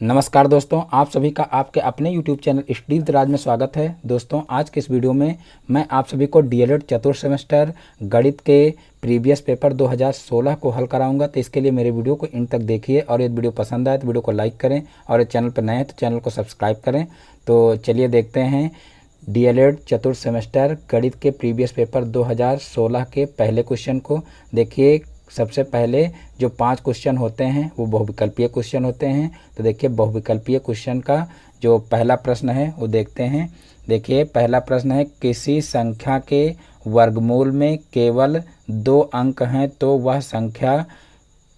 नमस्कार दोस्तों, आप सभी का आपके अपने YouTube चैनल स्टडी राज में स्वागत है। दोस्तों, आज के इस वीडियो में मैं आप सभी को डीएलएड चतुर्थ सेमेस्टर गणित के प्रीवियस पेपर 2016 को हल कराऊंगा। तो इसके लिए मेरे वीडियो को इन तक देखिए और यदि वीडियो पसंद आए तो वीडियो को लाइक करें और चैनल पर नए हैं तो चैनल को सब्सक्राइब करें। तो चलिए देखते हैं डीएलएड चतुर्थ सेमेस्टर गणित के प्रीवियस पेपर 2016 के पहले क्वेश्चन को। देखिए, सबसे पहले जो 5 क्वेश्चन होते हैं वो बहुविकल्पीय क्वेश्चन होते हैं। तो देखिए, बहुविकल्पीय क्वेश्चन का जो पहला प्रश्न है वो देखते हैं। देखिए, पहला प्रश्न है, किसी संख्या के वर्गमूल में केवल 2 अंक हैं तो वह संख्या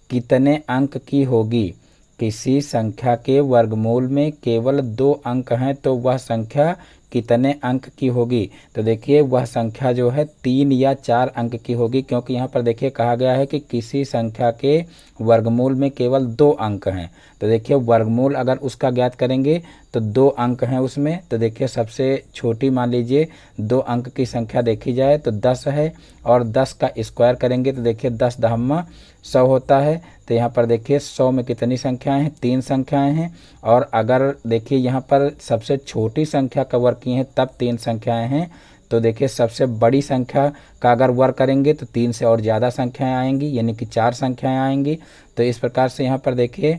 कितने अंक की होगी। किसी संख्या के वर्गमूल में केवल 2 अंक हैं तो वह संख्या कितने अंक की होगी। तो देखिए, वह संख्या जो है 3 या 4 अंक की होगी, क्योंकि यहाँ पर देखिए कहा गया है कि किसी संख्या के वर्गमूल में केवल 2 अंक हैं। तो देखिए, वर्गमूल अगर उसका ज्ञात करेंगे तो 2 अंक हैं उसमें। तो देखिए, सबसे छोटी मान लीजिए 2 अंक की संख्या देखी जाए तो 10 है, और 10 का स्क्वायर करेंगे तो देखिए 10 दहम्मा 100 होता है। तो यहाँ पर देखिए 100 में कितनी संख्याएं हैं, 3 संख्याएं हैं। और अगर देखिए यहाँ पर सबसे छोटी संख्या का वर्ग किए हैं तब 3 संख्याएं हैं। तो देखिए, सबसे बड़ी संख्या का अगर वर्ग करेंगे तो 3 से और ज़्यादा संख्याएं आएंगी, यानी कि 4 संख्याएं आएंगी। तो इस प्रकार से यहाँ पर देखिए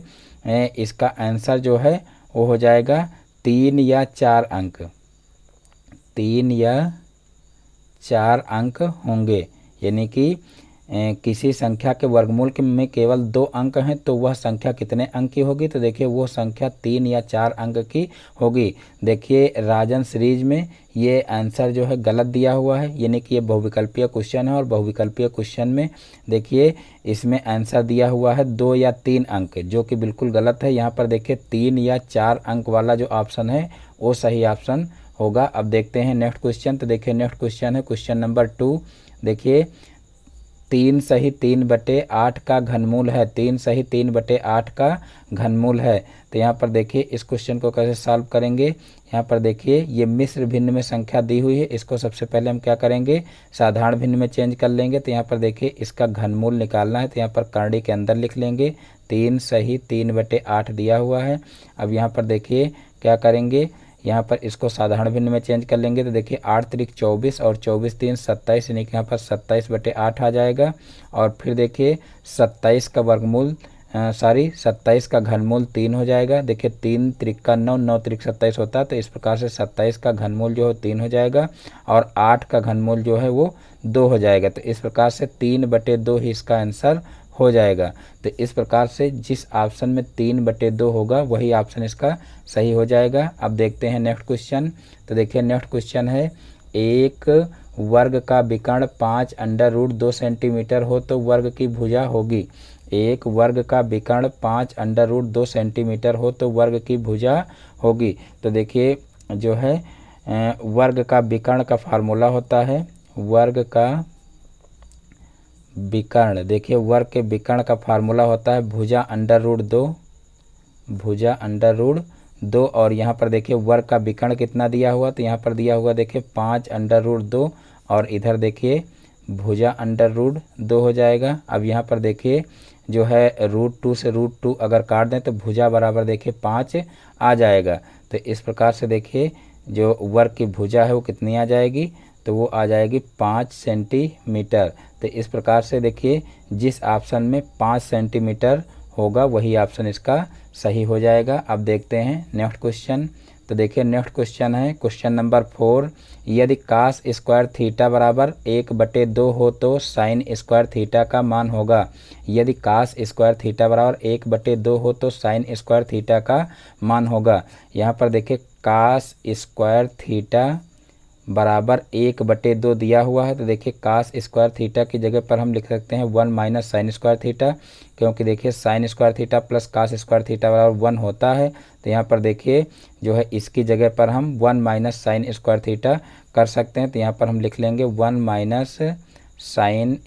इसका आंसर जो है वो हो जाएगा 3 या 4 अंक। 3 या 4 अंक होंगे, यानी कि किसी संख्या के वर्गमूल में केवल 2 अंक हैं तो वह संख्या कितने अंक की होगी। तो देखिए, वो संख्या 3 या 4 अंक की होगी। देखिए, राजन सीरीज में ये आंसर जो है गलत दिया हुआ है, यानी कि ये बहुविकल्पीय क्वेश्चन है। और बहुविकल्पीय क्वेश्चन में देखिए इसमें आंसर दिया हुआ है 2 या 3 अंक, जो कि बिल्कुल गलत है। यहाँ पर देखिए 3 या 4 अंक वाला जो ऑप्शन है वो सही ऑप्शन होगा। अब देखते हैं नेक्स्ट क्वेश्चन। तो देखिए, नेक्स्ट क्वेश्चन है क्वेश्चन नंबर 2। देखिए, 3 सही 3/8 का घनमूल है। 3 सही 3/8 का घनमूल है। तो यहाँ पर देखिए इस क्वेश्चन को कैसे सॉल्व करेंगे। यहाँ पर देखिए ये मिश्र भिन्न में संख्या दी हुई है, इसको सबसे पहले हम क्या करेंगे, साधारण भिन्न में चेंज कर लेंगे। तो यहाँ पर देखिए इसका घनमूल निकालना है, तो यहाँ पर करड़ी के अंदर लिख लेंगे 3 सही 3/8 दिया हुआ है। अब यहाँ पर देखिए क्या करेंगे, यहाँ पर इसको साधारण भिन्न में चेंज कर लेंगे। तो देखिए 8 त्रिक 24 और 24 3 27, यानी कि यहाँ पर 27/8 आ जाएगा। और फिर देखिए 27 का वर्गमूल 27 का घनमूल 3 हो जाएगा। देखिए 3 त्रिक का 9, 9 त्रिक 27 होता है। तो इस प्रकार से 27 का घनमूल जो है 3 हो जाएगा, और 8 का घनमूल जो है वो 2 हो जाएगा। तो इस प्रकार से 3/2 ही इसका आंसर हो जाएगा। तो इस प्रकार से जिस ऑप्शन में 3/2 होगा वही ऑप्शन इसका सही हो जाएगा। अब देखते हैं नेक्स्ट क्वेश्चन। तो देखिए नेक्स्ट क्वेश्चन है, एक वर्ग का विकर्ण 5√2 सेंटीमीटर हो तो वर्ग की भुजा होगी। एक वर्ग का विकर्ण 5√2 सेंटीमीटर हो तो वर्ग की भुजा होगी। तो देखिए जो है वर्ग का विकर्ण का फार्मूला होता है, वर्ग का विकर्ण। देखिए वर्ग के विकर्ण का फार्मूला होता है भुजा √2, भुजा √2। और यहाँ पर देखिए वर्ग का विकर्ण कितना दिया हुआ, तो यहाँ पर दिया हुआ देखिए 5√2, और इधर देखिए भुजा √2 हो जाएगा। अब यहाँ पर देखिए जो है √2 से √2 अगर काट दें तो भुजा बराबर देखिए 5 आ जाएगा। तो इस प्रकार से देखिए जो वर्ग की भुजा है वो कितनी आ जाएगी, तो वो आ जाएगी 5 सेंटीमीटर। तो इस प्रकार से देखिए जिस ऑप्शन में 5 सेंटीमीटर होगा वही ऑप्शन इसका सही हो जाएगा। अब देखते हैं नेक्स्ट क्वेश्चन। तो देखिए नेक्स्ट क्वेश्चन है क्वेश्चन नंबर 4। यदि कास स्क्वायर थीटा बराबर 1/2 हो तो साइन स्क्वायर थीटा का मान होगा। यदि कास स्क्वायर थीटा बराबर 1/2 हो तो साइन स्क्वायर थीटा का मान होगा। यहाँ पर देखिए कास स्क्वायर थीटा बराबर 1/2 दिया हुआ है। तो देखिए कास स्क्वायर थीटा की जगह पर हम लिख सकते हैं 1 माइनस साइन स्क्वायर थीटा, क्योंकि देखिए साइन स्क्वायर थीटा प्लस कास स्क्वायर थीटा बराबर 1 होता है। तो यहाँ पर देखिए जो है इसकी जगह पर हम 1 माइनस साइन स्क्वायर थीटा कर सकते हैं। तो यहाँ पर हम लिख लेंगे 1 माइनस साइन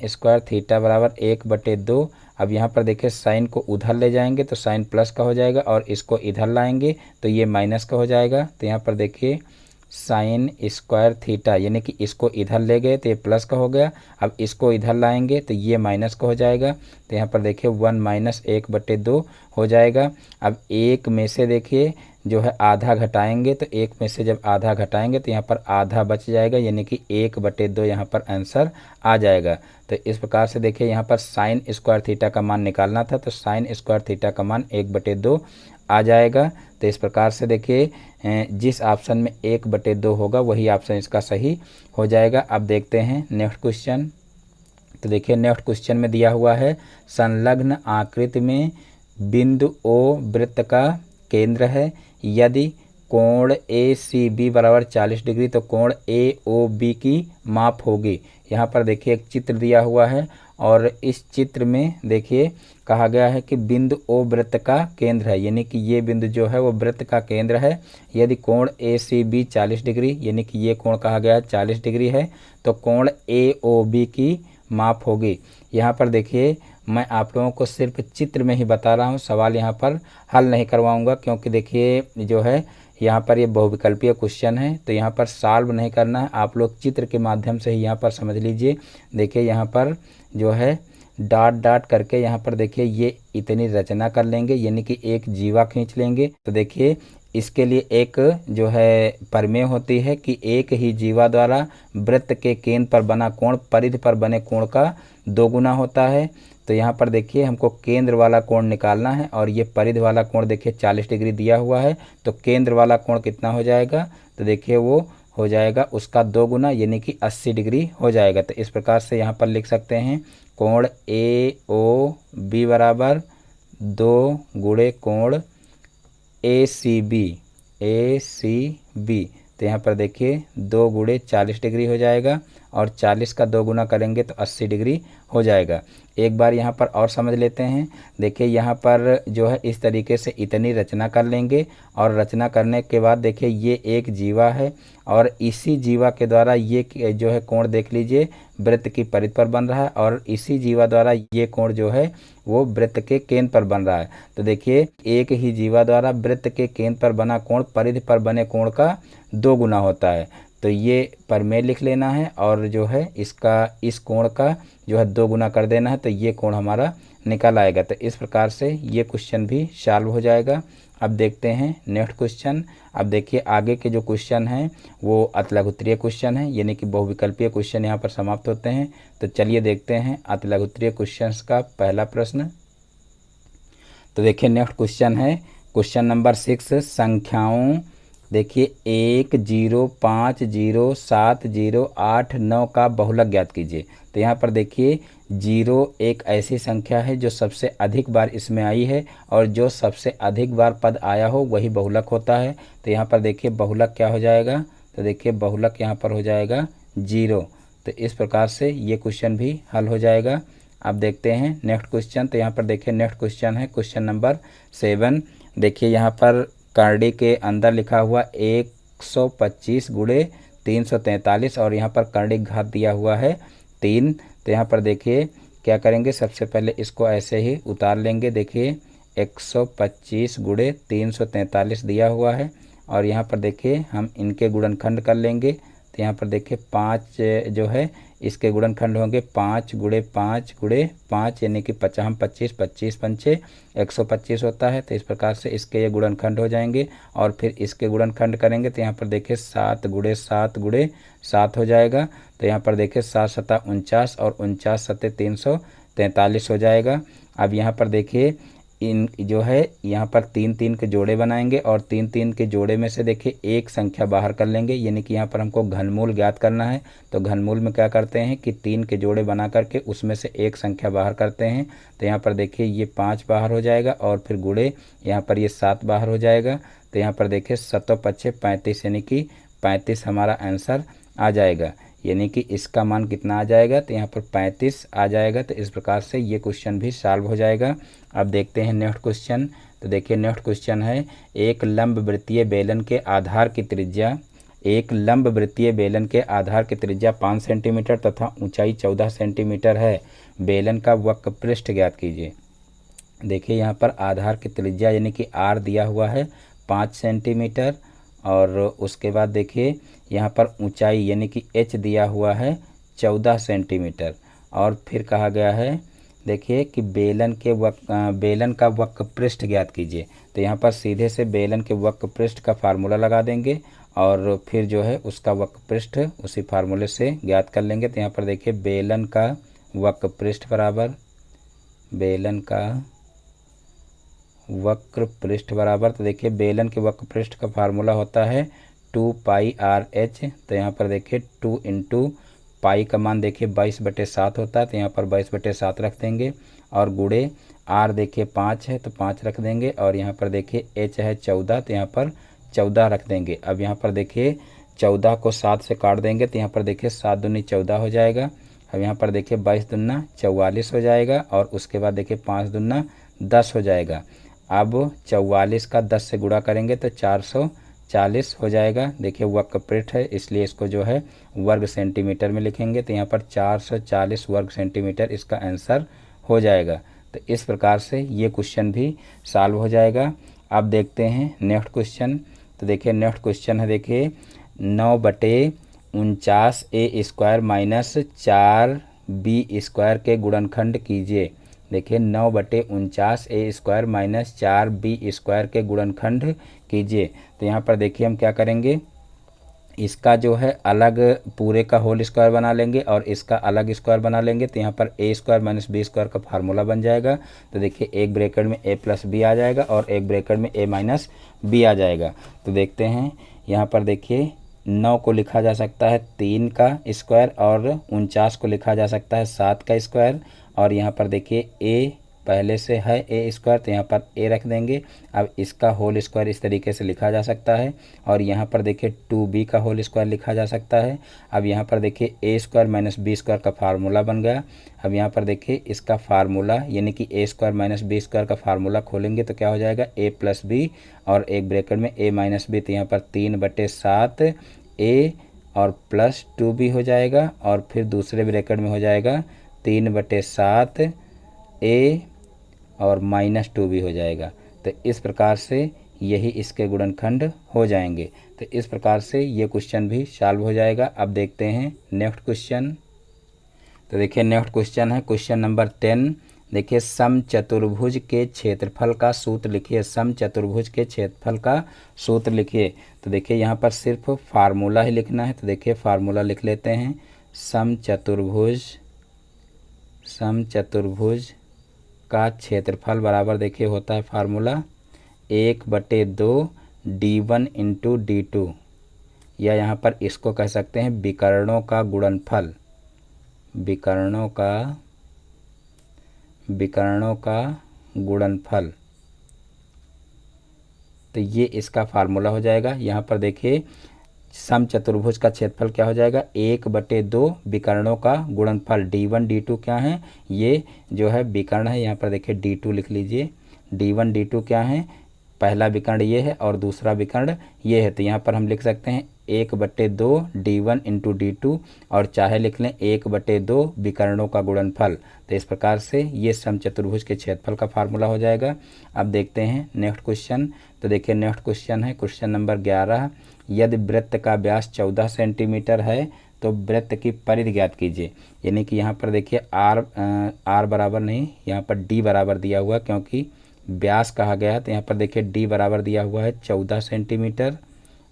स्क्वायर थीटा बराबर 1/2। अब यहाँ पर देखिए साइन को उधर ले जाएंगे तो साइन प्लस का हो जाएगा, और इसको इधर लाएंगे तो ये माइनस का हो जाएगा। तो यहाँ पर देखिए साइन स्क्वायर थीटा, यानी कि इसको इधर ले गए तो ये प्लस का हो गया, अब इसको इधर लाएंगे तो ये माइनस का हो जाएगा। तो यहाँ पर देखिए 1-1/2 हो जाएगा। अब एक में से देखिए जो है आधा घटाएंगे, तो एक में से जब आधा घटाएंगे तो यहाँ पर आधा बच जाएगा, यानी कि 1/2 यहाँ पर आंसर आ जाएगा। तो इस प्रकार से देखिए यहाँ पर साइन स्क्वायर थीटा का मान निकालना था, तो साइन स्क्वायर थीटा का मान 1/2 आ जाएगा। तो इस प्रकार से देखिए जिस ऑप्शन में 1/2 होगा वही ऑप्शन इसका सही हो जाएगा। अब देखते हैं नेक्स्ट क्वेश्चन। तो देखिए नेक्स्ट क्वेश्चन में दिया हुआ है संलग्न आकृति में बिंदु O वृत्त का केंद्र है, यदि कोण ACB बराबर 40 डिग्री तो कोण AOB की माप होगी। यहाँ पर देखिए एक चित्र दिया हुआ है और इस चित्र में देखिए कहा गया है कि बिंदु O वृत्त का केंद्र है, यानी कि ये बिंदु जो है वो वृत्त का केंद्र है। यदि कोण ACB 40 डिग्री, यानी कि ये कोण कहा गया है 40 डिग्री है, तो कोण AOB की माप होगी। यहाँ पर देखिए मैं आप लोगों को सिर्फ चित्र में ही बता रहा हूँ, सवाल यहाँ पर हल नहीं करवाऊँगा, क्योंकि देखिए जो है यहाँ पर ये बहुविकल्पीय क्वेश्चन है, तो यहाँ पर सॉल्व नहीं करना है, आप लोग चित्र के माध्यम से ही यहाँ पर समझ लीजिए। देखिए यहाँ पर जो है डॉट डॉट करके यहाँ पर देखिए ये इतनी रचना कर लेंगे, यानी कि एक जीवा खींच लेंगे। तो देखिए इसके लिए एक जो है प्रमेय होती है कि एक ही जीवा द्वारा वृत्त के केंद्र पर बना कोण परिधि पर बने कोण का 2 गुना होता है। तो यहाँ पर देखिए हमको केंद्र वाला कोण निकालना है और ये परिधि वाला कोण देखिए 40 डिग्री दिया हुआ है, तो केंद्र वाला कोण कितना हो जाएगा, तो देखिए वो हो जाएगा उसका 2 गुना, यानी कि 80 डिग्री हो जाएगा। तो इस प्रकार से यहाँ पर लिख सकते हैं कोण AOB बराबर 2 गुणे कोण ACB। तो यहाँ पर देखिए 2 गुणे 40 डिग्री हो जाएगा और 40 का 2 गुना करेंगे तो 80 डिग्री हो जाएगा। एक बार यहाँ पर और समझ लेते हैं। देखिए यहाँ पर जो है इस तरीके से इतनी रचना कर लेंगे और रचना करने के बाद देखिए ये एक जीवा है और इसी जीवा के द्वारा ये जो है कोण देख लीजिए वृत्त की परिधि पर बन रहा है और इसी जीवा द्वारा ये कोण जो है वो वृत्त के केंद्र पर बन रहा है। तो देखिए एक ही जीवा द्वारा वृत्त के केंद्र पर बना कोण परिधि पर बने कोण का 2 गुना होता है। तो ये प्रमेय लिख लेना है और जो है इसका इस कोण का जो है 2 गुना कर देना है, तो ये कोण हमारा निकल आएगा। तो इस प्रकार से ये क्वेश्चन भी सॉल्व हो जाएगा। अब देखते हैं नेक्स्ट क्वेश्चन। अब देखिए आगे के जो क्वेश्चन हैं वो अतिलघुत्तरीय क्वेश्चन है, यानी कि बहुविकल्पीय क्वेश्चन यहाँ पर समाप्त होते हैं। तो चलिए देखते हैं अतिलघुत्तरीय क्वेश्चन का पहला प्रश्न। तो देखिए नेक्स्ट क्वेश्चन है क्वेश्चन नंबर 6 संख्याओं देखिए 1, 0, 5, 0, 7, 0, 8, 9 का बहुलक ज्ञात कीजिए। तो यहाँ पर देखिए 0 एक ऐसी संख्या है जो सबसे अधिक बार इसमें आई है और जो सबसे अधिक बार पद आया हो वही बहुलक होता है। तो यहाँ पर देखिए बहुलक क्या हो जाएगा, तो देखिए बहुलक यहाँ पर हो जाएगा 0। तो इस प्रकार से ये क्वेश्चन भी हल हो जाएगा। अब देखते हैं नेक्स्ट क्वेश्चन। तो यहाँ पर देखिए नेक्स्ट क्वेश्चन है क्वेश्चन नंबर 7। देखिए यहाँ पर करड़ी के अंदर लिखा हुआ 125 गुणे 343 और यहाँ पर करड़ी घात दिया हुआ है 3। तो यहाँ पर देखिए क्या करेंगे, सबसे पहले इसको ऐसे ही उतार लेंगे। देखिए 125 गुणे 343 दिया हुआ है और यहाँ पर देखिए हम इनके गुणनखंड कर लेंगे। तो यहाँ पर देखिए 5 जो है इसके गुणनखंड होंगे 5 गुणे 5 गुणे 5, यानी कि 5 25 25 पंचे 125 होता है। तो इस प्रकार से इसके ये गुणनखंड हो जाएंगे और फिर इसके गुणनखंड करेंगे तो यहाँ पर देखिए 7 गुणे 7 गुणे 7 हो जाएगा। तो यहाँ पर देखिए 7 7 49 और 49 7 343 हो जाएगा। अब यहाँ पर देखिए इन जो है यहाँ पर 3 3 के जोड़े बनाएंगे और 3 3 के जोड़े में से देखिए एक संख्या बाहर कर लेंगे, यानी कि यहाँ पर हमको घनमूल ज्ञात करना है। तो घनमूल में क्या करते हैं कि 3 के जोड़े बना करके उसमें से एक संख्या बाहर करते हैं। तो यहाँ पर देखिए ये 5 बाहर हो जाएगा और फिर गुणे यहाँ पर ये 7 बाहर हो जाएगा। तो यहाँ पर देखिए 7 5 35, यानी कि 35 हमारा आंसर आ जाएगा, यानी कि इसका मान कितना आ जाएगा, तो यहाँ पर 35 आ जाएगा। तो इस प्रकार से ये क्वेश्चन भी सॉल्व हो जाएगा। अब देखते हैं नेक्स्ट क्वेश्चन। तो देखिए नेक्स्ट क्वेश्चन है एक लंब वृत्तीय बेलन के आधार की त्रिज्या 5 सेंटीमीटर तथा ऊंचाई 14 सेंटीमीटर है। बेलन का वक्र पृष्ठ ज्ञात कीजिए। देखिए यहाँ पर आधार की त्रिज्या यानी कि आर दिया हुआ है 5 सेंटीमीटर और उसके बाद देखिए यहाँ पर ऊंचाई यानी कि h दिया हुआ है 14 सेंटीमीटर। और फिर कहा गया है देखिए कि बेलन का वक्र पृष्ठ ज्ञात कीजिए। तो यहाँ पर सीधे से बेलन के वक्र पृष्ठ का फार्मूला लगा देंगे और फिर जो है उसका वक्र पृष्ठ उसी फार्मूले से ज्ञात कर लेंगे। तो यहाँ पर देखिए बेलन का वक्र पृष्ठ बराबर तो देखिए बेलन के वक्र पृष्ठ का फार्मूला होता है 2πr/h। तो यहाँ पर देखिए 2 इंटू पाई का मान देखिए 22/7 होता है। तो यहाँ पर 22/7 रख देंगे और गुणे r देखिए 5 है तो 5 रख देंगे और यहाँ पर देखिए h है 14 तो यहाँ पर 14 रख देंगे। अब यहाँ पर देखिए 14 को 7 से काट देंगे तो यहाँ पर देखिए 7 दूनी 14 हो जाएगा। अब यहाँ पर देखिए 22 दूना 44 हो जाएगा और उसके बाद देखिए 5 दूना 10 हो जाएगा। अब 44 का 10 से गुणा करेंगे तो 440 हो जाएगा। देखिए वक्र पृष्ठ है इसलिए इसको जो है वर्ग सेंटीमीटर में लिखेंगे। तो यहाँ पर 440 वर्ग सेंटीमीटर इसका आंसर हो जाएगा। तो इस प्रकार से ये क्वेश्चन भी सॉल्व हो जाएगा। अब देखते हैं नेक्स्ट क्वेश्चन। तो देखिए नेक्स्ट क्वेश्चन है देखिए 9/49a² माइनस 4b² के गुणनखंड कीजिए। देखिए 9/49a² माइनस 4b² के गुणनखंड कीजिए। तो यहाँ पर देखिए हम क्या करेंगे, इसका जो है अलग पूरे का होल स्क्वायर बना लेंगे और इसका अलग स्क्वायर बना लेंगे। तो यहाँ पर a² माइनस b² का फार्मूला बन जाएगा। तो देखिए एक ब्रैकेट में a प्लस b आ जाएगा और एक ब्रैकेट में a माइनस b आ जाएगा। तो देखते हैं यहाँ पर देखिए 9 को लिखा जा सकता है 3 का स्क्वायर और 49 को लिखा जा सकता है 7 का स्क्वायर। और यहाँ पर देखिए a पहले से है a² तो यहाँ पर a रख देंगे। अब इसका होल स्क्वायर इस तरीके से लिखा जा सकता है और यहाँ पर देखिए 2b का होल स्क्वायर लिखा जा सकता है। अब यहाँ पर देखिए a² माइनस b² का फार्मूला बन गया। अब यहाँ पर देखिए इसका फार्मूला यानी कि a² माइनस b² का फार्मूला खोलेंगे तो क्या हो जाएगा a प्लस b और एक ब्रैकेट में a माइनस b। तो यहाँ पर 3/7 a और प्लस 2b हो जाएगा और फिर दूसरे ब्रैकेट में हो जाएगा 3/7 a और माइनस 2b हो जाएगा। तो इस प्रकार से यही इसके गुणनखंड हो जाएंगे। तो इस प्रकार से ये क्वेश्चन भी सॉल्व हो जाएगा। अब देखते हैं नेक्स्ट क्वेश्चन। तो देखिए नेक्स्ट क्वेश्चन है क्वेश्चन नंबर 10। देखिए समचतुर्भुज के क्षेत्रफल का सूत्र लिखिए। समचतुर्भुज के क्षेत्रफल का सूत्र लिखिए। तो देखिए यहाँ पर सिर्फ फार्मूला ही लिखना है। तो देखिए फार्मूला लिख लेते हैं। समचतुर्भुज का क्षेत्रफल बराबर देखिए होता है फार्मूला 1/2 d1 इंटू d2, या यहाँ पर इसको कह सकते हैं विकर्णों का गुणनफल। विकर्णों का गुणनफल। तो ये इसका फार्मूला हो जाएगा। यहाँ पर देखिए समचतुर्भुज का क्षेत्रफल क्या हो जाएगा 1/2 विकर्णों का गुणनफल। d1 d2 क्या है, ये जो है विकर्ण है। यहाँ पर देखिए d2 लिख लीजिए। d1 d2 क्या है, पहला विकर्ण ये है और दूसरा विकर्ण ये है। तो यहाँ पर हम लिख सकते हैं 1/2 d1 इंटू d2 और चाहे लिख लें 1/2 विकर्णों का गुणनफल। तो इस प्रकार से ये समचतुर्भुज के क्षेत्रफल का फार्मूला हो जाएगा। अब देखते हैं नेक्स्ट क्वेश्चन। तो देखिए नेक्स्ट क्वेश्चन है क्वेश्चन नंबर 11। यदि वृत्त का व्यास 14 सेंटीमीटर है तो वृत्त की परिधि ज्ञात कीजिए। यानी कि यहाँ पर देखिए आर बराबर नहीं, यहाँ पर डी बराबर दिया हुआ क्योंकि व्यास कहा गया है। तो यहाँ पर देखिए डी बराबर दिया हुआ है 14 सेंटीमीटर।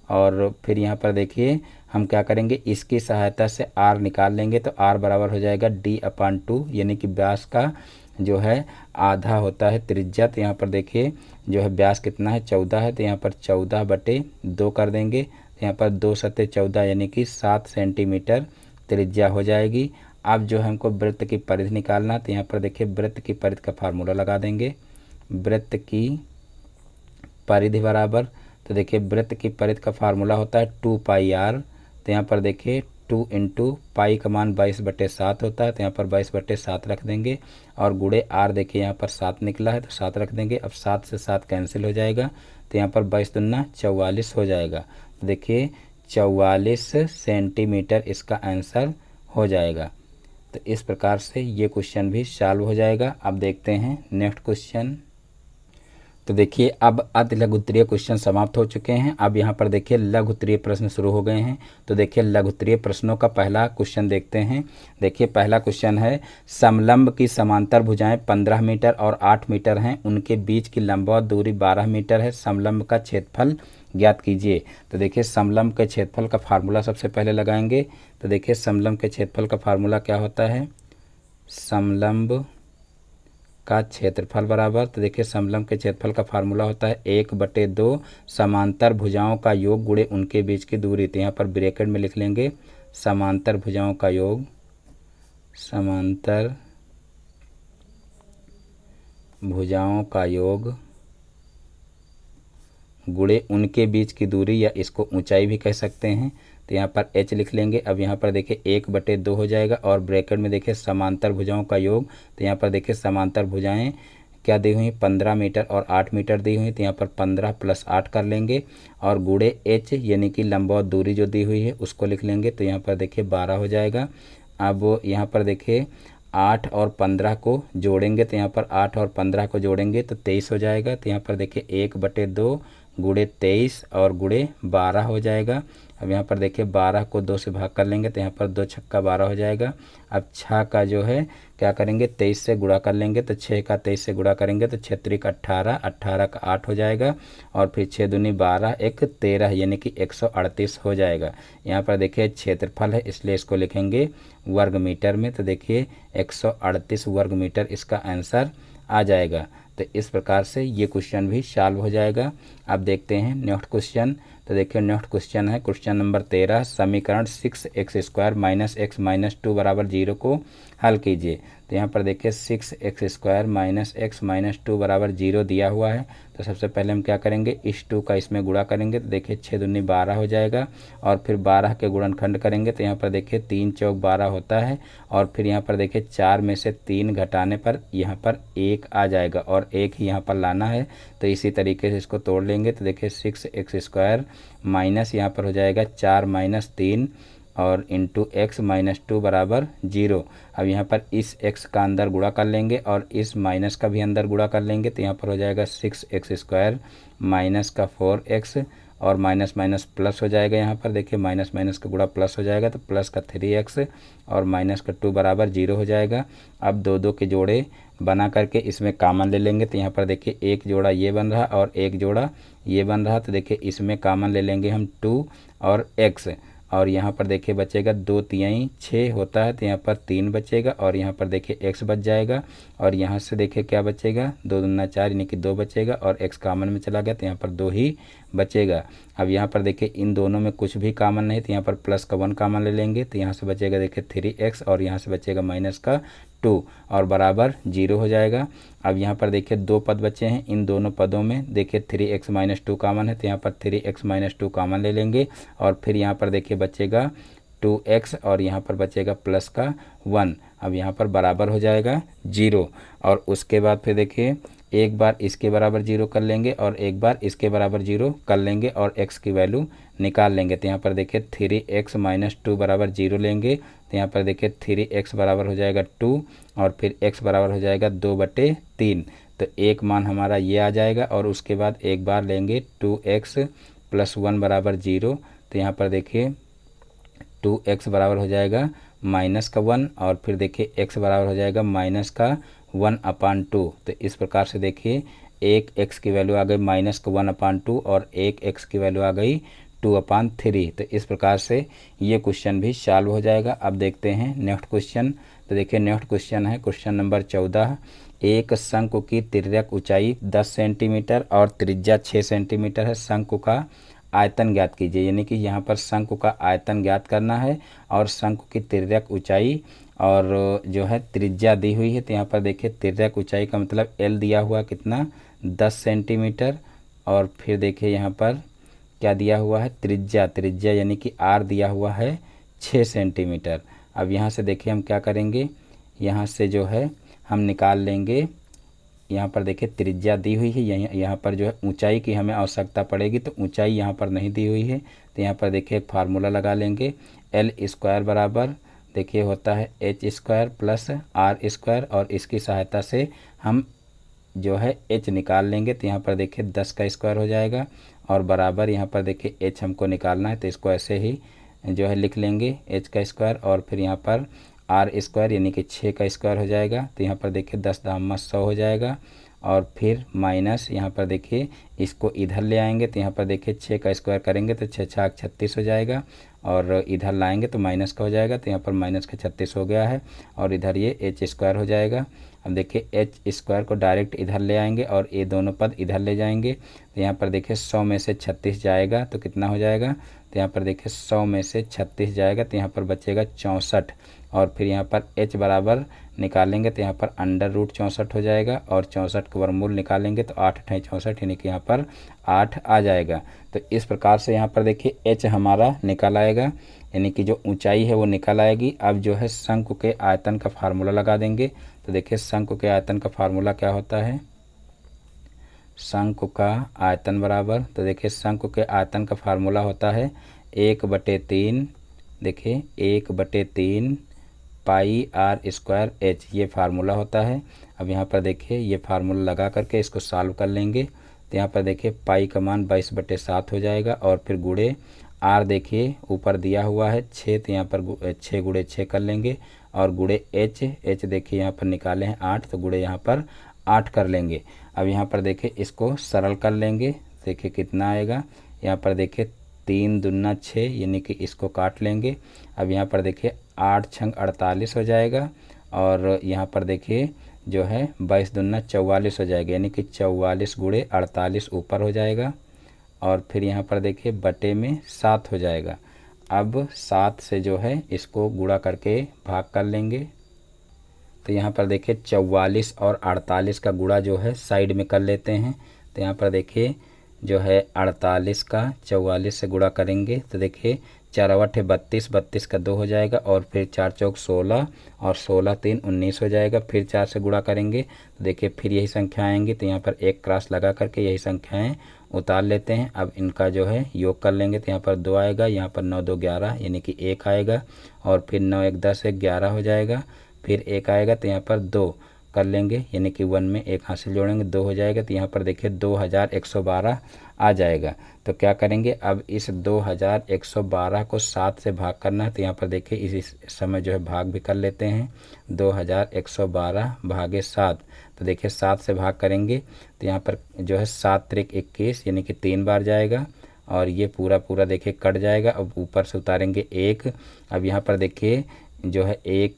और फिर यहाँ पर देखिए हम क्या करेंगे, इसकी सहायता से आर निकाल लेंगे। तो आर बराबर हो जाएगा d/2, यानी कि व्यास का जो है आधा होता है त्रिज्या। तो यहाँ पर देखिए जो है व्यास कितना है 14 है। तो यहाँ पर 14/2 कर देंगे। तो यहाँ पर 2 × 14 यानी कि 7 सेंटीमीटर त्रिज्या हो जाएगी। अब जो है हमको वृत्त की परिधि निकालना। तो यहाँ पर देखिए वृत्त की परिधि का फार्मूला लगा देंगे। वृत्त की परिधि बराबर, तो देखिए वृत्त की परिधि का फार्मूला होता है 2πr। तो यहाँ पर देखिए 2 इंटू पाई का मान 22/7 होता है। तो यहाँ पर 22/7 रख देंगे और गुणे आर देखिए यहाँ पर 7 निकला है तो 7 रख देंगे। अब 7 से 7 कैंसिल हो जाएगा। तो यहाँ पर 22 दूना 44 हो जाएगा। तो देखिए 44 सेंटीमीटर इसका आंसर हो जाएगा। तो इस प्रकार से ये क्वेश्चन भी सॉल्व हो जाएगा। अब देखते हैं नेक्स्ट क्वेश्चन। तो देखिए अब अति लघु उत्तरीय क्वेश्चन समाप्त हो चुके हैं। अब यहाँ पर देखिए लघु उत्तरीय प्रश्न शुरू हो गए हैं। तो देखिए लघु उत्तरीय प्रश्नों का पहला क्वेश्चन देखते हैं। देखिए पहला क्वेश्चन है, समलंब की समांतर भुजाएं 15 मीटर और 8 मीटर हैं, उनके बीच की लंबवत दूरी 12 मीटर है, समलंब का क्षेत्रफल ज्ञात कीजिए। तो देखिए समलंब के क्षेत्रफल का फार्मूला सबसे पहले लगाएंगे। तो देखिए समलंब के क्षेत्रफल का फार्मूला क्या होता है, समलंब का क्षेत्रफल बराबर, तो देखिए समलंब के क्षेत्रफल का फार्मूला होता है 1/2 समांतर भुजाओं का योग गुणे उनके बीच की दूरी। तो यहाँ पर ब्रैकेट में लिख लेंगे समांतर भुजाओं का योग, समांतर भुजाओं का योग गुणे उनके बीच की दूरी, या इसको ऊंचाई भी कह सकते हैं। तो यहाँ पर h लिख लेंगे। अब यहाँ पर देखिए 1/2 हो जाएगा और ब्रैकेट में देखिए समांतर भुजाओं का योग। तो यहाँ पर देखिए समांतर भुजाएं क्या दी हुई, 15 मीटर और 8 मीटर दी हुई। तो यहाँ पर 15 + 8 कर लेंगे और गुणे h यानी कि लंबवत दूरी जो दी हुई है उसको लिख लेंगे। तो यहाँ पर देखिए 12 हो जाएगा। अब यहाँ पर देखिए 8 और 15 को जोड़ेंगे। तो यहाँ पर 8 और 15 को जोड़ेंगे तो 23 हो जाएगा। तो यहाँ पर देखिए 1/2 गुणे 23 और गुणे 12 हो जाएगा। अब यहाँ पर देखिए 12 को 2 से भाग कर लेंगे तो यहाँ पर 2 छक्का 12 हो जाएगा। अब 6 का जो है क्या करेंगे, 23 से गुणा कर लेंगे। तो 6 का 23 से गुणा करेंगे तो 6 त्रिक 18, 18 का 8 हो जाएगा और फिर 6 दूनी 12, 1 13 यानी कि 138 हो जाएगा। यहाँ पर देखिए क्षेत्रफल है इसलिए इसको लिखेंगे वर्ग मीटर में। तो देखिए 138 वर्ग मीटर इसका आंसर आ जाएगा। तो इस प्रकार से ये क्वेश्चन भी सॉल्व हो जाएगा। अब देखते हैं नेक्स्ट क्वेश्चन। तो देखिए नेक्स्ट क्वेश्चन है क्वेश्चन नंबर 13, समीकरण 6x² - x - 2 = 0 को हल कीजिए। तो यहाँ पर देखिए 6x² - x - 2 = 0 दिया हुआ है। तो सबसे पहले हम क्या करेंगे, इस 2 का इसमें गुणा करेंगे। तो देखिए 6 दूनी 12 हो जाएगा और फिर 12 के गुणनखंड करेंगे। तो यहाँ पर देखिए 3 चौक 12 होता है और फिर यहाँ पर देखिए 4 में से 3 घटाने पर यहाँ पर 1 आ जाएगा और 1 ही यहाँ पर लाना है। तो इसी तरीके से इसको तोड़ लेंगे। तो देखिए 6x² माइनस यहाँ पर हो जाएगा 4 - 3 और इंटू x - 2 = 0। अब यहाँ पर इस x का अंदर गुणा कर लेंगे और इस माइनस का भी अंदर गुणा कर लेंगे। तो यहाँ पर हो जाएगा 6x² माइनस का 4x और माइनस माइनस प्लस हो जाएगा। यहाँ पर देखिए माइनस माइनस का गुणा प्लस हो जाएगा तो प्लस का 3x और माइनस का 2 = 0 हो जाएगा। अब 2 के जोड़े बना करके इसमें कॉमन ले लेंगे। तो यहाँ पर देखिए एक जोड़ा ये बन रहा और एक जोड़ा ये बन रहा। तो देखिए इसमें कॉमन ले लेंगे हम 2 और x और यहाँ पर देखिए बचेगा 2 तिहाई 6 होता है। तो यहाँ पर 3 बचेगा और यहाँ पर देखिए x बच जाएगा और यहाँ से देखिए क्या बचेगा, 2 दूना 4 यानी कि 2 बचेगा और x कॉमन में चला गया तो यहाँ पर 2 ही बचेगा। अब यहाँ पर देखिए इन दोनों में कुछ भी कॉमन नहीं तो यहाँ पर प्लस का 1 कॉमन ले लेंगे। तो यहाँ से बचेगा देखिए 3x और यहाँ से बचेगा माइनस का 2 और बराबर 0 हो जाएगा। अब यहाँ पर देखिए 2 पद बचे हैं, इन दोनों पदों में देखिए 3x - 2 कॉमन है तो यहाँ पर 3x - 2 कॉमन ले लेंगे और फिर यहाँ पर देखिए बचेगा 2x और यहाँ पर बचेगा प्लस का 1। अब यहाँ पर बराबर हो जाएगा 0 और उसके बाद फिर देखिए एक बार इसके बराबर 0 कर लेंगे और एक बार इसके बराबर 0 कर लेंगे और x की वैल्यू निकाल लेंगे। तो यहाँ पर देखिए 3x - 2 = 0 लेंगे। तो यहाँ पर देखिए 3x बराबर हो जाएगा 2 और फिर x बराबर हो जाएगा 2/3। तो एक मान हमारा ये आ जाएगा और उसके बाद एक बार लेंगे 2x + 1 = 0। तो यहाँ पर देखिए 2x बराबर हो जाएगा माइनस का 1 और फिर देखिए x बराबर हो जाएगा माइनस का 1/2। तो इस प्रकार से देखिए एक x की वैल्यू आ गई माइनस का 1/2 और एक x की वैल्यू आ गई 2/3। तो इस प्रकार से ये क्वेश्चन भी सॉल्व हो जाएगा। अब देखते हैं नेक्स्ट क्वेश्चन। तो देखिए नेक्स्ट क्वेश्चन है क्वेश्चन नंबर 14, एक शंकु की तिर्यक ऊंचाई 10 सेंटीमीटर और त्रिज्या 6 सेंटीमीटर है, शंकु का आयतन ज्ञात कीजिए। यानी कि यहाँ पर शंकु का आयतन ज्ञात करना है और शंकु की तिर्यक ऊंचाई और जो है त्रिज्या दी हुई है। तो यहाँ पर देखिए तिर्यक ऊंचाई का मतलब L दिया हुआ कितना 10 सेंटीमीटर और फिर देखिए यहाँ पर क्या दिया हुआ है त्रिज्या यानी कि R दिया हुआ है 6 सेंटीमीटर। अब यहाँ से देखिए हम क्या करेंगे, यहाँ से जो है हम निकाल लेंगे। यहाँ पर देखिए त्रिज्या दी हुई है, यहाँ पर जो है ऊंचाई की हमें आवश्यकता पड़ेगी तो ऊंचाई यहाँ पर नहीं दी हुई है। तो यहाँ पर देखिए एक फार्मूला लगा लेंगे, L² बराबर देखिए होता है h² + r² और इसकी सहायता से हम जो है h निकाल लेंगे तो यहाँ पर देखिए 10 का स्क्वायर हो जाएगा और बराबर यहाँ पर देखिए h हमको निकालना है, तो इसको ऐसे ही जो है लिख लेंगे h का स्क्वायर और फिर यहाँ पर r स्क्वायर यानी कि 6 का स्क्वायर हो जाएगा। तो यहाँ पर देखिए 10 दाम 100 हो जाएगा और फिर माइनस यहाँ पर देखिए इसको इधर ले आएंगे तो यहाँ पर देखिए 6 का स्क्वायर करेंगे तो 6 छाक 36 हो जाएगा और इधर लाएंगे तो माइनस का हो जाएगा, तो यहाँ पर माइनस का 36 हो गया है और इधर ये एच स्क्वायर हो जाएगा। अब देखिए एच स्क्वायर को डायरेक्ट इधर ले आएंगे और ये दोनों पद इधर ले जाएंगे, तो यहाँ पर देखिए 100 में से 36 जाएगा तो कितना हो जाएगा, तो यहाँ पर देखिए 100 में से 36 जाएगा तो यहाँ पर बचेगा 64 और फिर यहाँ पर h बराबर निकालेंगे तो यहाँ पर अंडर रूट 64 हो जाएगा और 64 का वर्गमूल निकालेंगे तो 8 × 64 यानी कि यहाँ पर 8 आ जाएगा। तो इस प्रकार से यहाँ पर देखिए h हमारा निकल आएगा यानी कि जो ऊंचाई है वो निकल आएगी। अब जो है शंकु के आयतन का फार्मूला लगा देंगे। तो देखिए शंकु के आयतन का फार्मूला क्या होता है, शंकु का आयतन बराबर, तो देखिए शंकु के आयतन का फार्मूला होता है 1/3, देखिए 1/3 पाई आर स्क्वायर एच, ये फार्मूला होता है। अब यहाँ पर देखिए ये फार्मूला लगा करके इसको सॉल्व कर लेंगे तो यहाँ पर देखिए पाई का मान 22/7 हो जाएगा और फिर गुणे आर देखिए ऊपर दिया हुआ है 6, तो यहाँ पर 6 × 6 कर लेंगे और गुणे एच देखिए यहाँ पर निकाले हैं 8, तो गुणे यहाँ पर 8 कर लेंगे। अब यहाँ पर देखिए इसको सरल कर लेंगे, देखिए कितना आएगा, यहाँ पर देखिए 3 दूना 6 यानी कि इसको काट लेंगे। अब यहाँ पर देखिए 8 × 48 हो जाएगा और यहाँ पर देखिए जो है 22 दूना 44 हो जाएगा यानी कि 44 × 48 ऊपर हो जाएगा और फिर यहाँ पर देखिए बटे में 7 हो जाएगा। अब 7 से जो है इसको गुणा करके भाग कर लेंगे, तो यहाँ पर देखिए 44 और 48 का गुणा जो है साइड में कर लेते हैं। तो यहाँ पर देखिए जो है 48 का 44 से गुणा करेंगे तो देखिए 4 × 8 32, 32 का 2 हो जाएगा और फिर 4 चौक 16 और 16 3 19 हो जाएगा। फिर 4 से गुणा करेंगे तो देखिए फिर यही संख्या आएंगी, तो यहाँ पर एक क्रॉस लगा करके यही संख्याएं उतार लेते हैं। अब इनका जो है योग कर लेंगे तो यहाँ पर 2 आएगा, यहाँ पर 9 2 11 यानी कि 1 आएगा और फिर 9 1 10 1 11 हो जाएगा, फिर 1 आएगा तो यहाँ पर 2 कर लेंगे यानी कि 1 में 1 हासिल जोड़ेंगे 2 हो जाएगा, तो यहाँ पर देखिए 2112 आ जाएगा। तो क्या करेंगे, अब इस 2112 को 7 से भाग करना है, तो यहाँ पर देखिए इस समय जो है भाग भी कर लेते हैं, 2112 भागे 7, तो देखिए 7 से भाग करेंगे तो यहाँ पर जो है 7 × 21 यानी कि 3 बार जाएगा और ये पूरा देखिए कट जाएगा। अब ऊपर से उतारेंगे 1, अब यहाँ पर देखिए जो है एक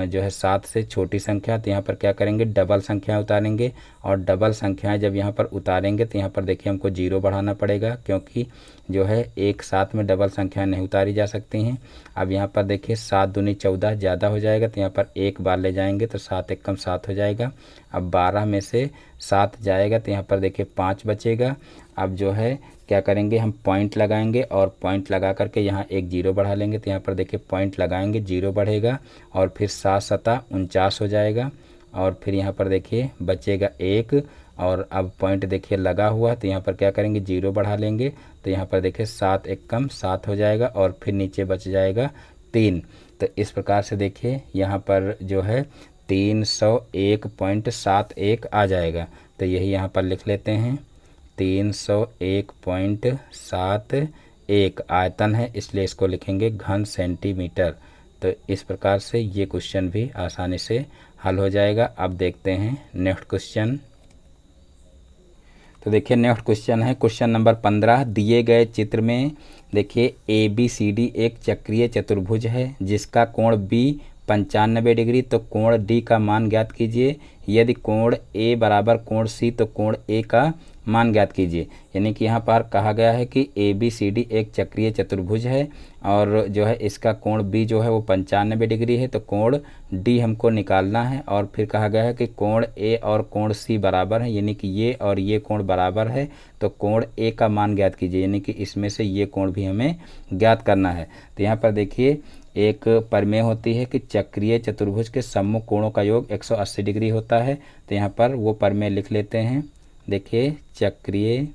जो है 7 से छोटी संख्या, तो यहाँ पर क्या करेंगे डबल संख्या उतारेंगे और डबल संख्याएं जब यहाँ पर उतारेंगे तो यहाँ पर देखिए हमको 0 बढ़ाना पड़ेगा क्योंकि जो है एक साथ में डबल संख्या नहीं उतारी जा सकती हैं। अब यहाँ पर देखिए 7 दूनी 14 ज़्यादा हो जाएगा, तो यहाँ पर एक बार ले जाएंगे तो 7 × 1 = 7 हो जाएगा। अब 12 में से 7 जाएगा तो यहाँ पर देखिए 5 बचेगा। अब जो है क्या करेंगे हम पॉइंट लगाएंगे और पॉइंट लगा करके यहाँ एक 0 बढ़ा लेंगे, तो यहाँ पर देखिए पॉइंट लगाएंगे 0 बढ़ेगा और फिर 7 7 49 हो जाएगा और फिर यहाँ पर देखिए बचेगा 1 और अब पॉइंट देखिए लगा हुआ तो यहाँ पर क्या करेंगे 0 बढ़ा लेंगे, तो यहाँ पर देखिए 7 × 1 = 7 हो जाएगा और फिर नीचे बच जाएगा 3। तो इस प्रकार से देखिए यहाँ पर जो है 301.71 आ जाएगा। तो यही यहाँ पर लिख लेते हैं 301.71 आयतन है, इसलिए इसको लिखेंगे घन सेंटीमीटर। तो इस प्रकार से ये क्वेश्चन भी आसानी से हल हो जाएगा। अब देखते हैं नेक्स्ट क्वेश्चन। तो देखिए नेक्स्ट क्वेश्चन है क्वेश्चन नंबर 15। दिए गए चित्र में देखिए ABCD एक चक्रीय चतुर्भुज है जिसका कोण B 95 डिग्री, तो कोण D का मान ज्ञात कीजिए। यदि कोण A बराबर कोण C तो कोण A का मान ज्ञात कीजिए। यानी कि यहाँ पर कहा गया है कि ABCD एक चक्रीय चतुर्भुज है और जो है इसका कोण B जो है वो 95 डिग्री है, तो कोण D हमको निकालना है। और फिर कहा गया है कि कोण A और कोण C बराबर है, यानी कि ये और ये कोण बराबर है, तो कोण A का मान ज्ञात कीजिए। यानी कि इसमें से ये कोण भी हमें ज्ञात करना है। तो यहाँ पर देखिए एक प्रमेय होती है कि चक्रीय चतुर्भुज के सम्मुख कोणों का योग 180 डिग्री होता है। तो यहाँ पर वो प्रमेय लिख लेते हैं। देखिए चक्रीय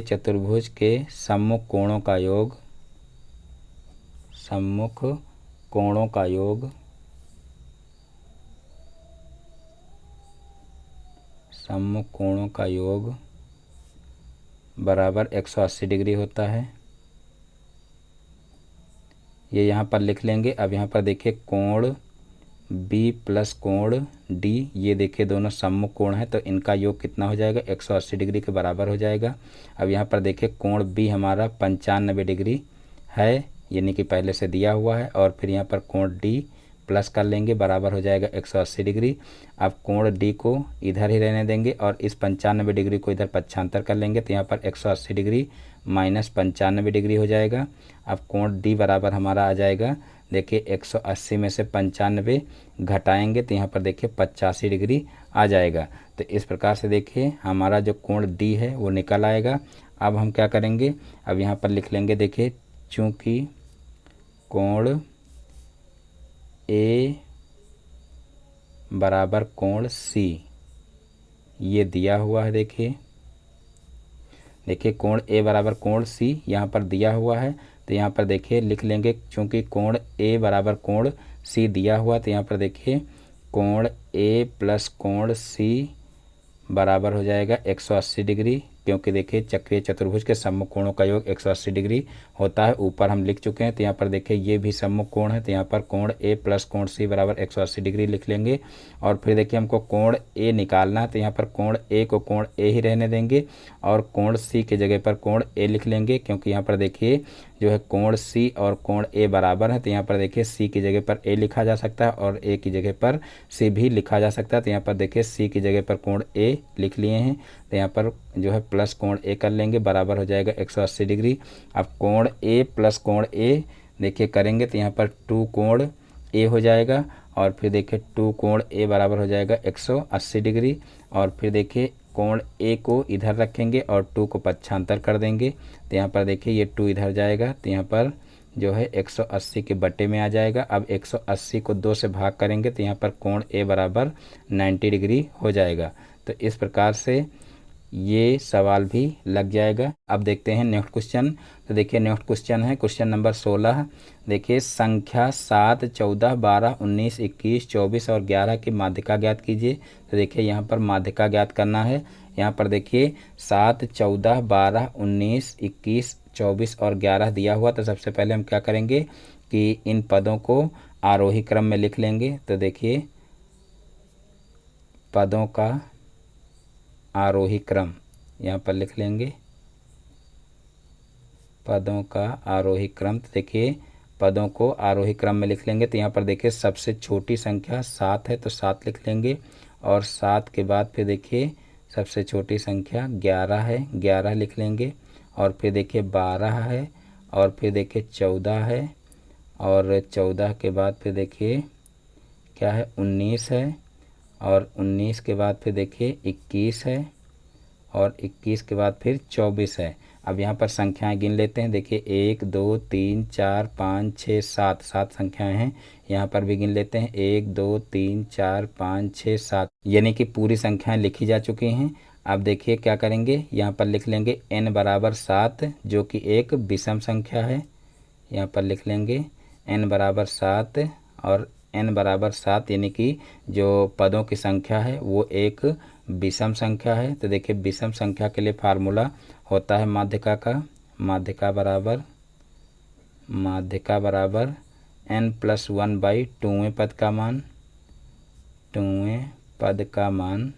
चतुर्भुज के सम्मुख कोणों का योग समकोणों का योग बराबर 180 डिग्री होता है। ये यहाँ पर लिख लेंगे। अब यहाँ पर देखिए कोण बी प्लस कोण डी, ये देखिए दोनों सम्मुख कोण है तो इनका योग कितना हो जाएगा, 180 डिग्री के बराबर हो जाएगा। अब यहाँ पर देखिए कोण बी हमारा 95 डिग्री है, यानी कि पहले से दिया हुआ है, और फिर यहाँ पर कोण डी प्लस कर लेंगे, बराबर हो जाएगा 180 डिग्री। अब कोण डी को इधर ही रहने देंगे और इस 95 डिग्री को इधर पक्षांतर कर लेंगे, तो यहाँ पर 180 डिग्री माइनस 95 डिग्री हो जाएगा। अब कोण डी बराबर हमारा आ जाएगा, देखिए 180 में से 95 घटाएंगे तो यहाँ पर देखिए 85 डिग्री आ जाएगा। तो इस प्रकार से देखिए हमारा जो कोण डी है वो निकल आएगा। अब हम क्या करेंगे, अब यहाँ पर लिख लेंगे, देखिए चूँकि कोण ए बराबर कोण सी ये दिया हुआ है, देखिए कोण ए बराबर कोण सी यहाँ पर दिया हुआ है, तो यहाँ पर देखिए लिख लेंगे चूँकि कोण ए बराबर कोण सी दिया हुआ, तो यहाँ पर देखिए कोण ए प्लस कोण सी बराबर हो जाएगा 180 डिग्री, क्योंकि देखिए चक्रीय चतुर्भुज के सम्मुख कोणों का योग 180 डिग्री होता है, ऊपर हम लिख चुके हैं। तो यहाँ पर देखिए ये भी सम्मुख कोण है, तो यहाँ पर कोण ए प्लस कोण सी बराबर 180 डिग्री लिख लेंगे। और फिर देखिए हमको कोण ए निकालना है, तो यहाँ पर कोण ए को कोण ए ही रहने देंगे और कोण सी की जगह पर कोण ए लिख लेंगे, क्योंकि यहाँ पर देखिए जो है कोण सी और कोण ए बराबर है, तो यहाँ पर देखिए सी की जगह पर ए लिखा जा सकता है और ए की जगह पर सी भी लिखा जा सकता है। तो यहाँ पर देखिए सी की जगह पर कोण ए लिख लिए हैं, तो यहाँ पर जो है प्लस कोण ए कर लेंगे, बराबर हो जाएगा 180 डिग्री। अब कोण ए प्लस कोण ए देखिए करेंगे तो यहाँ पर 2 कोण ए हो जाएगा, और फिर देखिए 2 कोण ए बराबर हो जाएगा 180 डिग्री। और फिर देखिए कोण ए को इधर रखेंगे और 2 को पक्षांतर कर देंगे, तो यहाँ पर देखिए ये 2 इधर जाएगा, तो यहाँ पर जो है 180 के बटे में आ जाएगा। अब 180 को 2 से भाग करेंगे तो यहाँ पर कोण ए बराबर 90 डिग्री हो जाएगा। तो इस प्रकार से ये सवाल भी लग जाएगा। अब देखते हैं नेक्स्ट क्वेश्चन। तो देखिए नेक्स्ट क्वेश्चन है क्वेश्चन नंबर 16। देखिए संख्या 7, 14, 12, 19, 21, 24 और 11 की माध्यिका ज्ञात कीजिए। तो देखिए यहाँ पर माध्यिका ज्ञात करना है। यहाँ पर देखिए 7, 14, 12, 19, 21, 24 और 11 दिया हुआ। तो सबसे पहले हम क्या करेंगे कि इन पदों को आरोही क्रम में लिख लेंगे। तो देखिए पदों का आरोही क्रम यहाँ पर लिख लेंगे, पदों का आरोही क्रम। तो देखिए पदों को आरोही क्रम में लिख लेंगे। तो यहाँ पर देखिए सबसे छोटी संख्या 7 है तो 7 लिख लेंगे, और 7 के बाद फिर देखिए सबसे छोटी संख्या 11 है, 11 लिख लेंगे, और फिर देखिए 12 है, और फिर देखिए 14 है, और 14 के बाद फिर देखिए क्या है 19 है, और 19 के बाद फिर देखिए 21 है, और 21 के बाद फिर 24 है। अब यहाँ पर संख्याएं गिन लेते हैं। देखिए 1, 2, 3, 4, 5, 6, 7, 7 संख्याएं हैं। यहाँ पर भी गिन लेते हैं 1, 2, 3, 4, 5, 6, 7, यानी कि पूरी संख्याएं लिखी जा चुकी हैं। अब देखिए क्या करेंगे, यहाँ पर लिख लेंगे n बराबर 7 जो कि एक विषम संख्या है। यहाँ पर लिख लेंगे n बराबर 7 और n बराबर 7 यानी कि जो पदों की संख्या है वो एक विषम संख्या है। तो देखिए विषम संख्या के लिए फार्मूला होता है माध्यिका का, माध्यिका बराबर n+1/2वें पद का मान, 2वें पद का मान।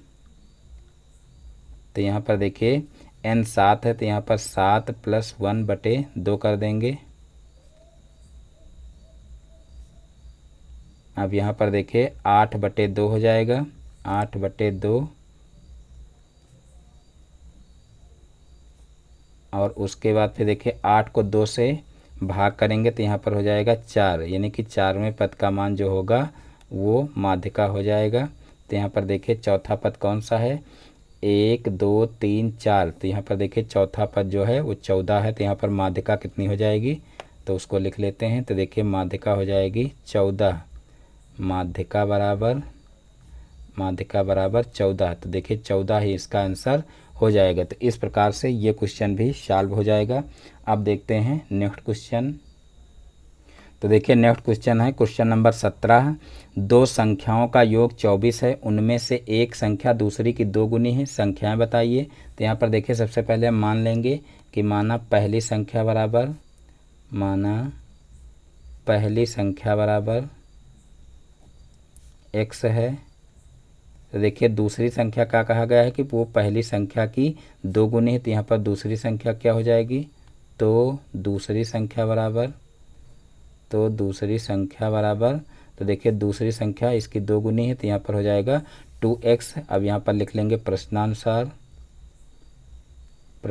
तो यहाँ पर देखिए n 7 है तो यहाँ पर 7 + 1/2 कर देंगे। अब यहाँ पर देखिए 8/2 हो जाएगा, 8/2, और उसके बाद फिर देखिए 8 को 2 से भाग करेंगे तो यहाँ पर हो जाएगा 4, यानी कि 4वें पद का मान जो होगा वो माध्यिका हो जाएगा। तो यहाँ पर देखिए चौथा पद कौन सा है, 1, 2, 3, 4। तो यहाँ पर देखिए चौथा पद जो है वो 14 है। तो यहाँ पर माध्यिका कितनी हो जाएगी, तो उसको लिख लेते हैं। तो देखिए माध्यिका हो जाएगी 14, माध्यिका बराबर 14। तो देखिए 14 ही इसका आंसर हो जाएगा। तो इस प्रकार से ये क्वेश्चन भी सॉल्व हो जाएगा। अब देखते हैं नेक्स्ट क्वेश्चन। तो देखिए नेक्स्ट क्वेश्चन है क्वेश्चन नंबर 17। दो संख्याओं का योग 24 है, उनमें से एक संख्या दूसरी की 2 गुनी है, संख्याएं बताइए। तो यहाँ पर देखिए सबसे पहले हम मान लेंगे कि माना पहली संख्या बराबर x है। तो देखिए दूसरी संख्या का कहा गया है कि वो पहली संख्या की 2 गुनी है, तो यहाँ पर दूसरी संख्या क्या हो जाएगी, तो दूसरी संख्या बराबर तो देखिए दूसरी संख्या इसकी 2 गुनी है, तो यहाँ पर हो जाएगा 2x। अब यहाँ पर लिख लेंगे प्रश्नानुसार। तो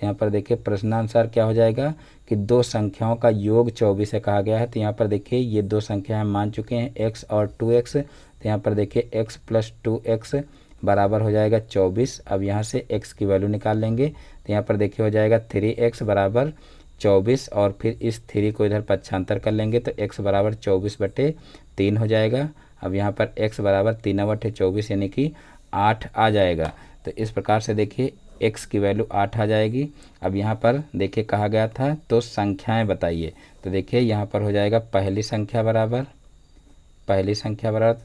यहाँ पर देखिए प्रश्नानुसार क्या हो जाएगा कि दो संख्याओं का योग 24 है कहा गया है। तो यहाँ पर देखिए ये दो संख्याएं मान चुके हैं x और 2x। तो यहाँ पर देखिए x प्लस 2x बराबर हो जाएगा 24। अब यहाँ से x की वैल्यू निकाल लेंगे। तो यहाँ पर देखिए हो जाएगा 3x बराबर 24 और फिर इस 3 को इधर पक्षांतर कर लेंगे तो x बराबर 24/3 हो जाएगा। अब यहाँ पर x बराबर 3/24 यानी कि 8 आ जाएगा। तो इस प्रकार से देखिए x की वैल्यू 8 आ जाएगी। अब यहाँ पर देखिए कहा गया था तो संख्याएं बताइए। तो देखिए यहाँ पर हो जाएगा पहली संख्या बराबर तो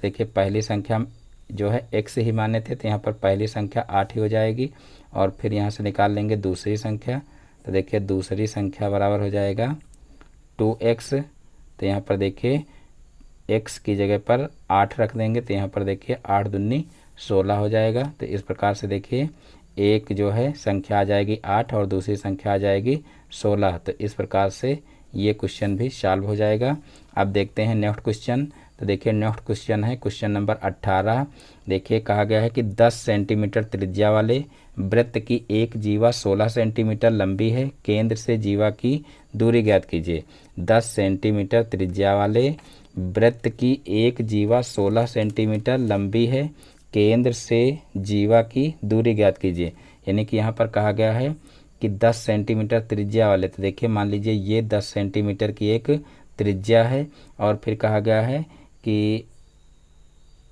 देखिए पहली संख्या जो है x ही माने थे, तो यहाँ पर पहली संख्या 8 ही हो जाएगी। और फिर यहाँ से निकाल लेंगे दूसरी संख्या। तो देखिए दूसरी संख्या बराबर हो जाएगा 2x। तो यहाँ पर देखिए x की जगह पर 8 रख देंगे, तो यहाँ पर देखिए 8 दूनी 16 हो जाएगा। तो इस प्रकार से देखिए एक जो है संख्या आ जाएगी 8 और दूसरी संख्या आ जाएगी 16। तो इस प्रकार से ये क्वेश्चन भी सॉल्व हो जाएगा। अब देखते हैं नेक्स्ट क्वेश्चन। तो देखिए नेक्स्ट क्वेश्चन है क्वेश्चन नंबर 18। देखिए कहा गया है कि 10 सेंटीमीटर त्रिज्या वाले वृत्त की एक जीवा 16 सेंटीमीटर लंबी है, केंद्र से जीवा की दूरी ज्ञात कीजिए। 10 सेंटीमीटर त्रिज्या वाले वृत्त की एक जीवा 16 सेंटीमीटर लंबी है, केंद्र से जीवा की दूरी ज्ञात कीजिए। यानी कि यहाँ पर कहा गया है कि 10 सेंटीमीटर त्रिज्या वाले, तो देखिए मान लीजिए ये 10 सेंटीमीटर की एक त्रिज्या है और फिर कहा गया है कि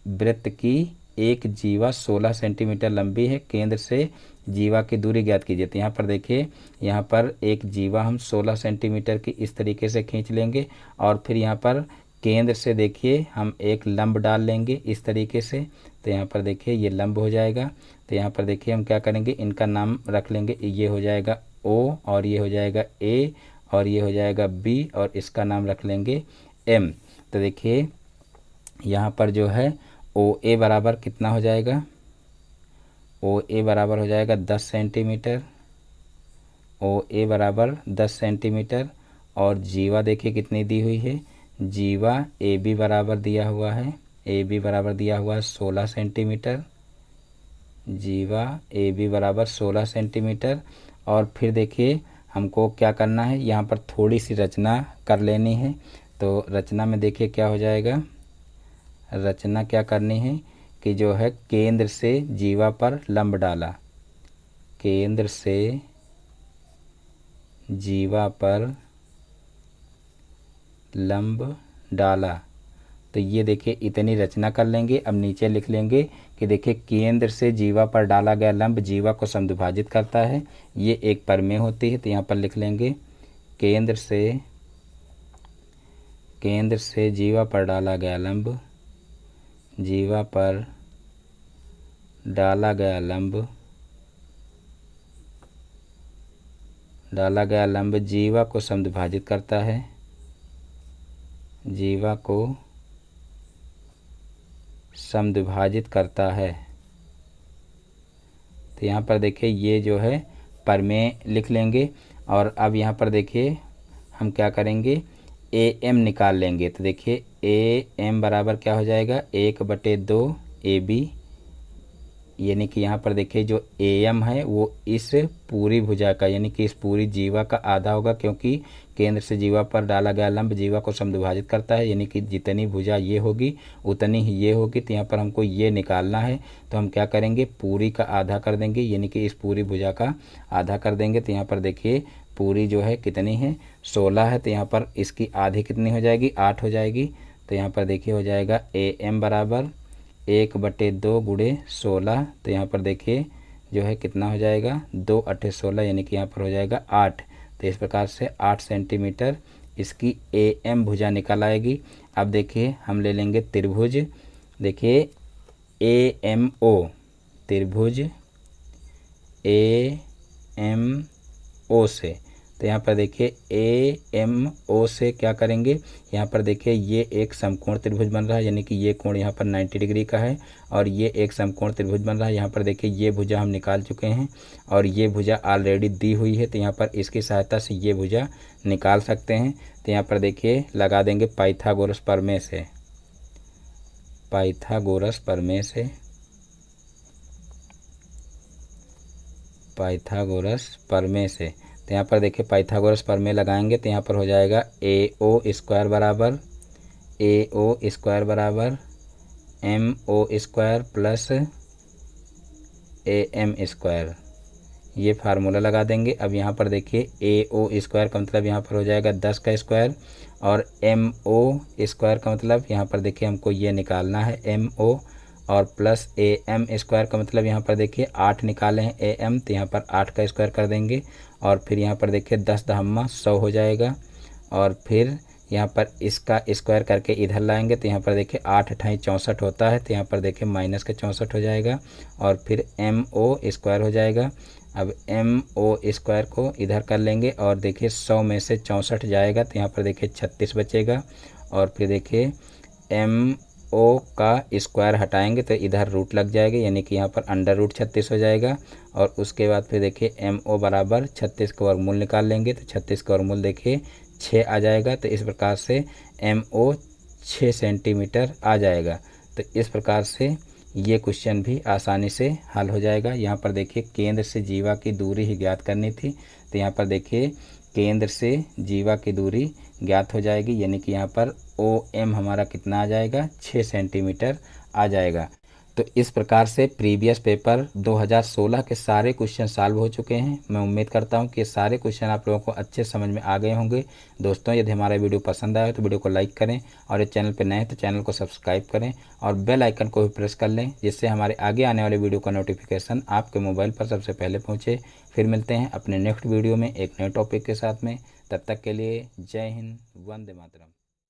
वृत्त की एक जीवा 16 सेंटीमीटर लंबी है, केंद्र से जीवा की दूरी ज्ञात कीजिए। तो यहाँ पर देखिए यहाँ पर एक जीवा हम 16 सेंटीमीटर की इस तरीके से खींच लेंगे और फिर यहाँ पर केंद्र से देखिए हम एक लंब डाल लेंगे इस तरीके से। तो यहाँ पर देखिए ये लंब हो जाएगा। तो यहाँ पर देखिए हम क्या करेंगे, इनका नाम रख लेंगे। ये हो जाएगा O और ये हो जाएगा A और ये हो जाएगा B और इसका नाम रख लेंगे M। तो देखिए यहाँ पर जो है OA बराबर कितना हो जाएगा, OA बराबर हो जाएगा 10 सेंटीमीटर। OA बराबर 10 सेंटीमीटर और जीवा देखिए कितनी दी हुई है, जीवा AB बराबर दिया हुआ है, AB बराबर दिया हुआ है 16 सेंटीमीटर, जीवा AB बराबर 16 सेंटीमीटर। और फिर देखिए हमको क्या करना है, यहाँ पर थोड़ी सी रचना कर लेनी है। तो रचना में देखिए क्या हो जाएगा, रचना क्या करनी है कि जो है केंद्र से जीवा पर लंब डाला, केंद्र से जीवा पर लंब डाला। तो ये देखिए इतनी रचना कर लेंगे। अब नीचे लिख लेंगे कि देखिए केंद्र से जीवा पर डाला गया लंब जीवा को समद्विभाजित करता है, ये एक परिमेय होती है। तो यहाँ पर लिख लेंगे केंद्र से जीवा पर डाला गया लंब, जीवा पर डाला गया लंब जीवा को समद्विभाजित करता है, जीवा को समद्विभाजित करता है। तो यहाँ पर देखिए ये जो है परिमेय लिख लेंगे। और अब यहाँ पर देखिए हम क्या करेंगे, AM निकाल लेंगे। तो देखिए AM बराबर क्या हो जाएगा, 1/2 AB, यानी कि यहाँ पर देखिए जो AM है वो इस पूरी भुजा का यानी कि इस पूरी जीवा का आधा होगा, क्योंकि केंद्र से जीवा पर डाला गया लंब जीवा को समद्विभाजित करता है, यानी कि जितनी भुजा ये होगी उतनी ही ये होगी। तो यहाँ पर हमको ये निकालना है, तो हम क्या करेंगे, पूरी का आधा कर देंगे, यानी कि इस पूरी भुजा का आधा कर देंगे। तो यहाँ पर देखिए पूरी जो है कितनी है, 16 है। तो यहाँ पर इसकी आधी कितनी हो जाएगी, 8 हो जाएगी। तो यहाँ पर देखिए हो जाएगा AM बराबर 1/2 गुणे 16। तो यहाँ पर देखिए जो है कितना हो जाएगा, 2 × 8 = 16, यानी कि यहाँ पर हो जाएगा 8। तो इस प्रकार से 8 सेंटीमीटर इसकी AM भुजा निकल आएगी। अब देखिए हम ले लेंगे त्रिभुज, देखिए AMO, त्रिभुज AMO से, तो यहाँ पर देखिए AMO से क्या करेंगे, यहाँ पर देखिए ये एक समकोण त्रिभुज बन रहा है, यानी कि ये कोण यहाँ पर 90 डिग्री का है और ये एक समकोण त्रिभुज बन रहा है। यहाँ पर देखिए ये भुजा हम निकाल चुके हैं और ये भुजा ऑलरेडी दी हुई है, तो यहाँ पर इसकी सहायता से ये भुजा निकाल सकते हैं। तो यहाँ पर देखिए लगा देंगे पाइथागोरस प्रमेय से, पाइथागोरस प्रमेय से, पाइथागोरस प्रमेय से। तो यहाँ पर देखिए पाइथागोरस प्रमेय लगाएंगे तो यहाँ पर हो जाएगा AO स्क्वायर बराबर MO square plus AM square, ये फार्मूला लगा देंगे। अब यहाँ पर देखिए AO स्क्वायर का मतलब यहाँ पर हो जाएगा 10 का स्क्वायर और MO स्क्वायर का मतलब यहाँ पर देखिए हमको ये निकालना है MO, और प्लस AM स्क्वायर का मतलब यहाँ पर देखिए 8 निकाले हैं AM, तो यहाँ पर 8 का स्क्वायर कर देंगे और फिर यहाँ पर देखिए 10 दहम्मा 100 हो जाएगा और फिर यहाँ पर इसका स्क्वायर करके इधर लाएंगे तो यहाँ पर देखिए 8 अठाई 64 होता है, तो यहाँ पर देखिए माइनस का 64 हो जाएगा और फिर MO स्क्वायर हो जाएगा। अब MO स्क्वायर को इधर कर लेंगे और देखिए 100 में से 64 जाएगा तो यहाँ पर देखिए 36 बचेगा और फिर देखिए MO का स्क्वायर हटाएंगे तो इधर रूट लग जाएगा, यानी कि यहाँ पर अंडर रूट 36 हो जाएगा और उसके बाद फिर देखिए MO बराबर 36 का वर्गमूल निकाल लेंगे तो 36 का वर्गमूल देखिए 6 आ जाएगा। तो इस प्रकार से MO 6 सेंटीमीटर आ जाएगा। तो इस प्रकार से ये क्वेश्चन भी आसानी से हल हो जाएगा। यहाँ पर देखिए केंद्र से जीवा की दूरी ही ज्ञात करनी थी, तो यहाँ पर देखिए केंद्र से जीवा की दूरी ज्ञात हो जाएगी, यानी कि यहाँ पर OM हमारा कितना आ जाएगा 6 सेंटीमीटर आ जाएगा। तो इस प्रकार से प्रीवियस पेपर 2016 के सारे क्वेश्चन सॉल्व हो चुके हैं। मैं उम्मीद करता हूं कि ये सारे क्वेश्चन आप लोगों को अच्छे समझ में आ गए होंगे। दोस्तों यदि हमारा वीडियो पसंद आया तो वीडियो को लाइक करें और इस चैनल पर नए हैं तो चैनल को सब्सक्राइब करें और बेल आइकन को भी प्रेस कर लें, जिससे हमारे आगे आने वाले वीडियो का नोटिफिकेशन आपके मोबाइल पर सबसे पहले पहुँचे। फिर मिलते हैं अपने नेक्स्ट वीडियो में एक नए टॉपिक के साथ में। तब तक के लिए जय हिंद, वंदे मातरम।